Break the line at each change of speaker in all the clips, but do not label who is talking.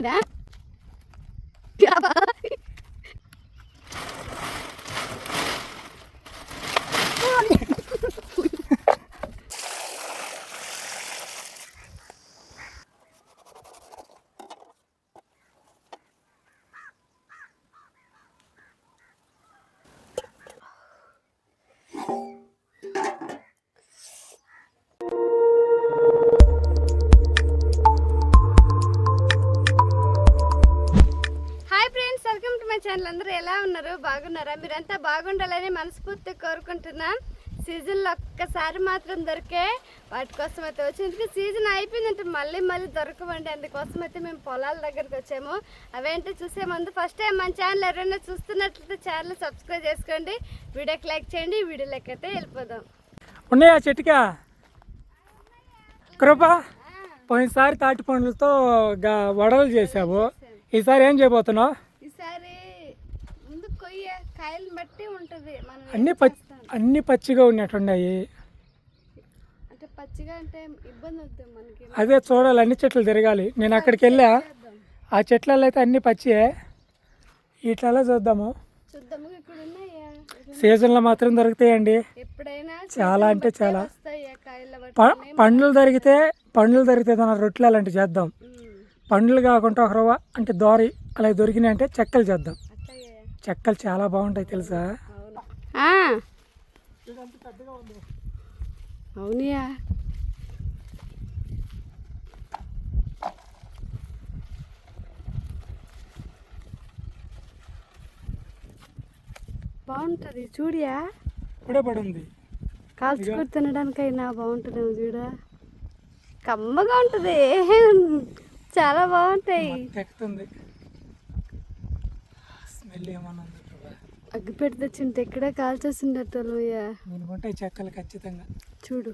మీరా channel అందరూ ఎలా ఉన్నారు? బాగున్నారా? మీరంతా బాగుండాలని మనస్ఫూర్తిగా కోరుకుంటున్నా. సీజన్లో ఒక్కసారి మాత్రం దొరికే వాటి కోసం అయితే వచ్చింది. సీజన్ అయిపోయిందంటే మళ్ళీ దొరకవండి. అందుకోసం అయితే మేము పొలాల దగ్గరికి వచ్చాము. అవేంటో చూసే ముందు ఫస్ట్ టైం మన ఛానల్ ఎవరైనా చూస్తున్నట్లయితే ఛానల్ సబ్స్క్రైబ్ చేసుకోండి, వీడియోకి లైక్ చేయండి. వీడియోలోకి అయితే వెళ్ళిపోదాం.
ఉన్నాయా చెట్టుకా కృప? పోయినసారి తాటి పండ్లతో వడలు చేసావు, ఈసారి ఏం చేయబోతున్నావు?
ఈసారి ముందు కొయ్య కాయలు బట్టి ఉంటుంది.
అన్ని పచ్చిగా ఉన్నట్టున్నాయి.
అంటే పచ్చిగా అంటే ఇబ్బంది అవుతుంది మనకి.
అదే చూడాలి, అన్ని చెట్లు తిరగాలి. నేను అక్కడికి వెళ్ళా, ఆ చెట్లలో అయితే అన్ని పచ్చియే. ఇట్లా చూద్దాము.
ఇక్కడ ఉన్నాయా?
సీజన్లో మాత్రం దొరుకుతాయండి.
ఎప్పుడైనా
చాలా అంటే చాలా. పండ్లు దొరికితే దాని రొట్టెలు అలాంటివి చేద్దాం. పండ్లు కాకుండా ఒక రవ్వ అంటే దోరి అలా దొరికినాయి అంటే చెక్కలు చేద్దాం. చెక్కలు చాలా బాగుంటాయి తెలుసా?
అవునియా. బాగుంటుంది చూడియా.
ఇప్పుడే పడింది.
కాల్చుకొని తినడానికైనా బాగుంటుంది చూడ. కమ్మగా ఉంటుంది, చాలా బాగుంటాయి.
స్మెల్ ఏమన్నా
అగ్గి పెట్టి తెచ్చింటే ఇక్కడే కాల్చేసిండట.
ఉంటాయి చెక్కలు ఖచ్చితంగా.
చూడు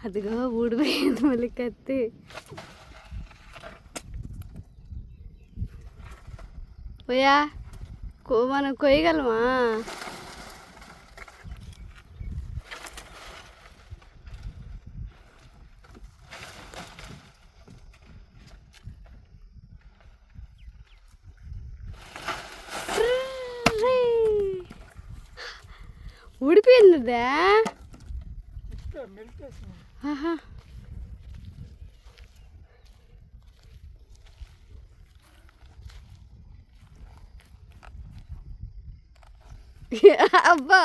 అదిగో ఊడిపోయింది మళ్ళీ కత్తి. పోయా మనం కొయ్యగలమా? ఊడిపోయిందా? అబ్బా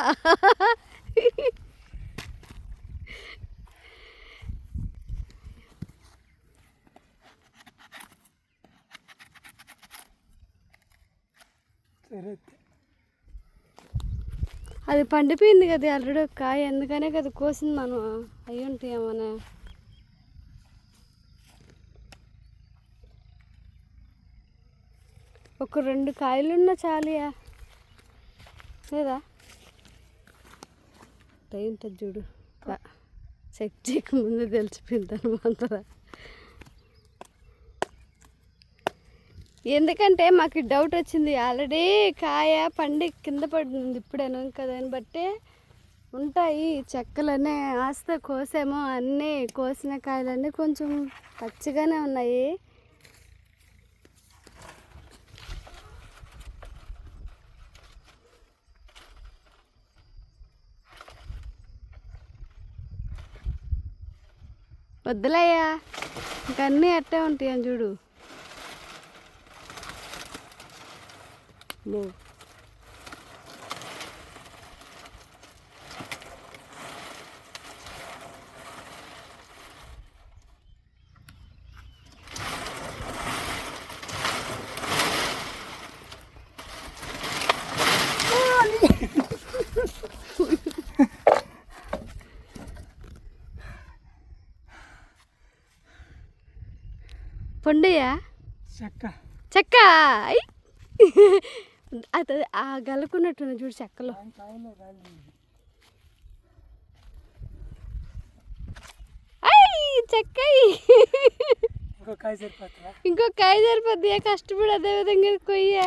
అది పండిపోయింది కదా ఆల్రెడీ ఒక కాయ, ఎందుకనే కదా కోసింది. మనం అయ్యి ఉంటాయేమన్నా. ఒక 2 కాయలున్నా చాలియా లేదా? టైం ఉంటుంది చూడు. చెక్ చేయక ముందే తెలిసిపోయింది అనమాట. ఎందుకంటే మాకు డౌట్ వచ్చింది. ఆల్రెడీ కాయ పండి కింద పడింది ఇప్పుడేను. ఇంకా దాన్ని బట్టి ఉంటాయి చెక్కలనే ఆస్త కోసాము. అన్నీ కోసిన కాయలన్నీ కొంచెం పచ్చిగానే ఉన్నాయి. వద్దులయ్యా, ఇంక అన్నీ అట్టే ఉంటాయి అని చూడు. పండుయా
చెక్క
చెక్క అది ఆ గలుకున్నట్టుంది చూడు చెక్కలో. చెక్క ఇంకొక కాయ సరిపోద్ది. కష్టపడి అదే విధంగా కొయ్య.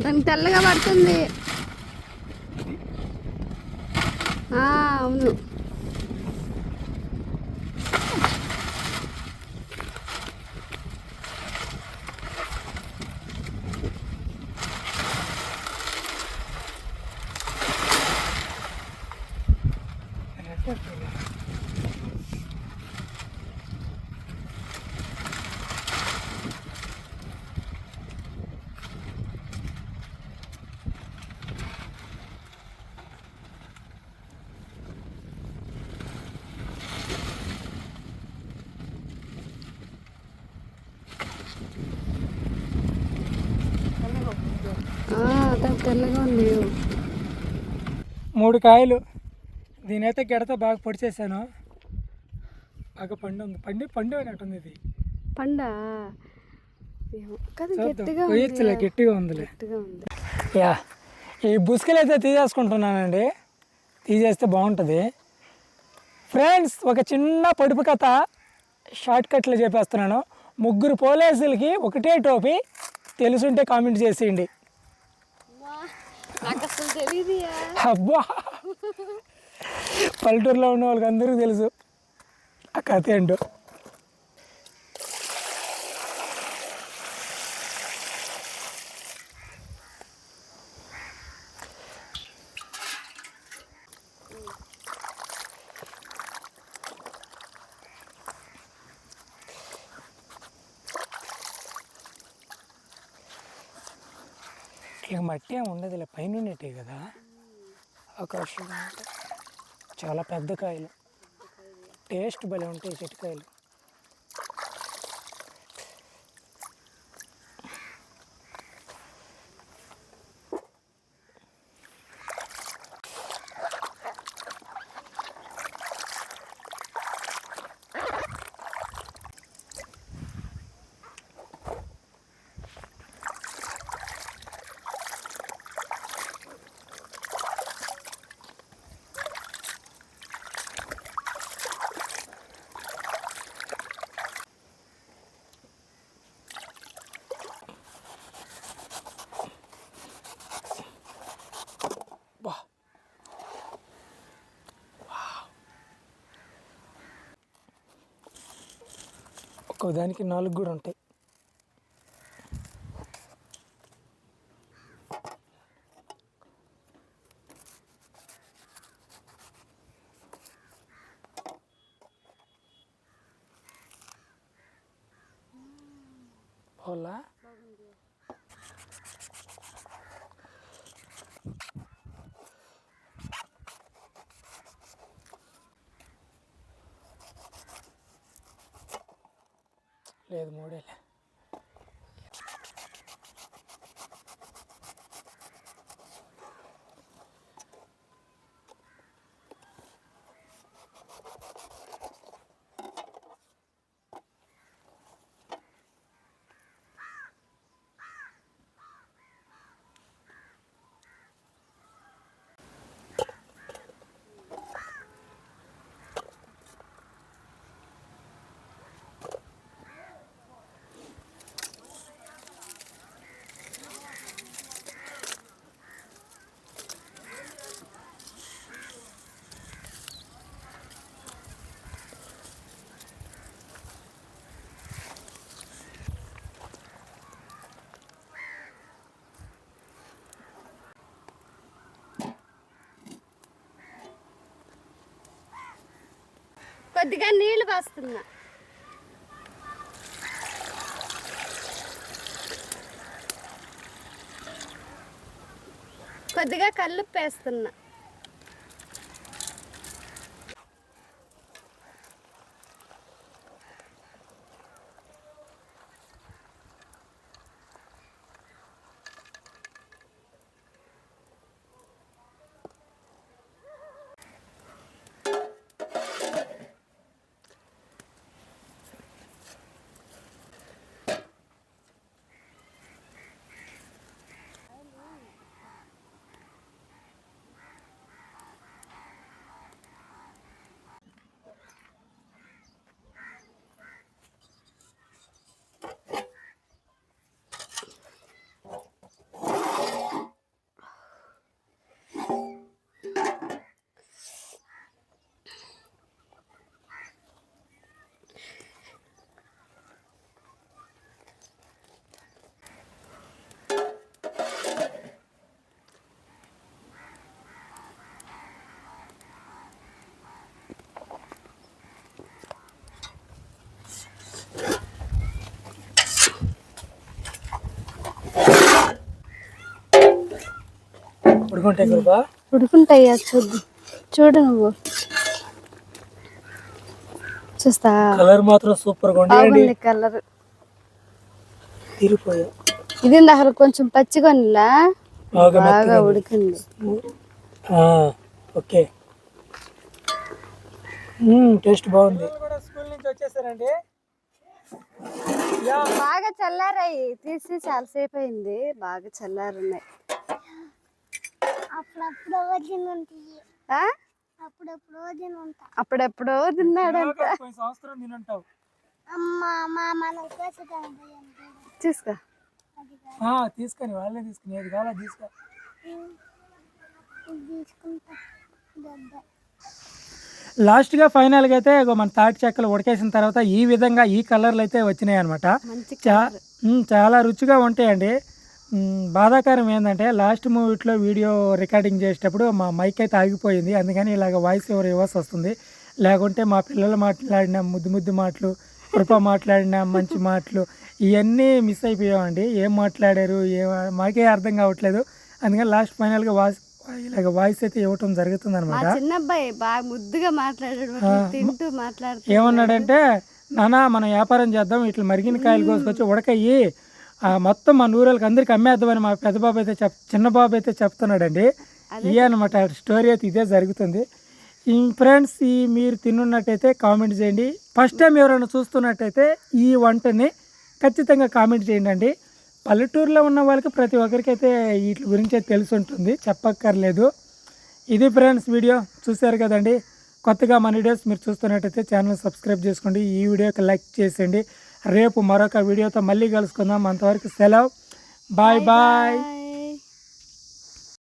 దానికి తెల్లగా పడుతుంది. అవును. తెల్లగా ఉంది.
3 కాయలు. దీనైతే గెడతో బాగా పొడిచేసాను. బాగా పండు ఉంది. పండు అయినట్టుంది ఇది.
పండా
గట్టిగా ఉందిలే. యా, ఈ బుసుకలు అయితే తీసేసుకుంటున్నానండి. తీసేస్తే బాగుంటుంది. ఫ్రెండ్స్, ఒక చిన్న పొడుపు కథ షార్ట్ కట్లో చెప్పేస్తున్నాను. 3 పోలీసులకి ఒకటే టోపీ. తెలుసుంటే కామెంట్ చేసేయండి. అబ్బా, పల్లెటూరులో ఉన్న వాళ్ళకి అందరికీ తెలుసు ఆ కథ ఏంటో. ఇక మట్టి ఏమి ఉండదు, ఇలా పైన ఉన్నట్టే కదా. ఆకాశం చాలా పెద్ద కాయలు, టేస్ట్ భలే ఉంటాయి చెట్టుకాయలు. ఒక్కోదానికి 4 కూడా ఉంటాయి. పోలా లేదు, 3
కొద్దిగా నీళ్లు పోస్తున్నా. కొద్దిగా కల్లుప్పు వేస్తున్నా.
ఉడుకుంటాయి గురుబా,
ఉడుకుంటాయ్యా. చూడు నువ్వు చూస్తా.
కలర్ మాత్రం సూపర్ గా ఉంది.
కలర్
తీరిపోయా.
ఇది అసలు కొంచెం పచ్చిగా బాగా ఉడికింది.
ఓకే, టేస్ట్ బాగుంది. స్కూల్ నుంచి వచ్చేసారండి.
బాగా చల్లారాయి, తీసి చాలాసేపు అయింది. బాగా చల్లారున్నాయి. అప్పుడెప్పుడో తిన్నాడంట. తీసుకో,
తీసుకొని వాళ్ళే తీసుకుని ఏది కావాలో తీసుకో. లాస్ట్గా ఫైనల్గా అయితే మన తాటి చెక్కలు ఉడకేసిన తర్వాత ఈ విధంగా ఈ కలర్లు అయితే వచ్చినాయి అనమాట. చాలా రుచిగా ఉంటాయండి. బాధాకరం ఏంటంటే లాస్ట్ మూవీలో వీడియో రికార్డింగ్ చేసేటప్పుడు మా మైక్ అయితే ఆగిపోయింది. అందుకని ఇలాగ వాయిస్ ఓవర్ ఇవ్వాల్సి వస్తుంది. లేకుంటే మా పిల్లలు మాట్లాడిన ముద్దు మాటలు, కృప మాట్లాడిన మంచి మాటలు ఇవన్నీ మిస్ అయిపోయామండి. ఏం మాట్లాడారు మాకే అర్థం కావట్లేదు. అందుకని లాస్ట్ ఫైనల్గా ఇలాగ వాయిస్ అయితే ఇవ్వటం జరుగుతుంది అనమాట.
చిన్న అబ్బాయి బాగా ముద్దుగా మాట్లాడాడు.
ఏమన్నాడంటే, నాన్న మనం వ్యాపారం చేద్దాం, ఇట్లా మరిగిన కాయలు కోసుకొచ్చి ఉడకయ్యి మొత్తం మా నూరులకు అందరికి అమ్మేద్దామని మా పెద్ద బాబు అయితే చిన్న బాబు అయితే చెప్తున్నాడండి. ఇదే అనమాట స్టోరీ అయితే ఇదే జరుగుతుంది. ఫ్రెండ్స్, మీరు తిన్నున్నట్టయితే కామెంట్ చేయండి. ఫస్ట్ టైం ఎవరైనా చూస్తున్నట్టయితే ఈ వంటని ఖచ్చితంగా కామెంట్ చేయండి అండి. పల్లెటూరులో ఉన్న వాళ్ళకి ప్రతి ఒక్కరికి అయితే వీటి గురించి తెలిసి ఉంటుంది, చెప్పక్కర్లేదు. ఇది ఫ్రెండ్స్ వీడియో చూశారు కదండి. కొత్తగా మన వీడియోస్ మీరు చూస్తున్నట్టయితే ఛానల్ సబ్స్క్రైబ్ చేసుకోండి. ఈ వీడియోకి లైక్ చేసేయండి. రేపు మరొక వీడియోతో మళ్ళీ కలుసుకుందాం. అంతవరకు సెలవు. Bye bye.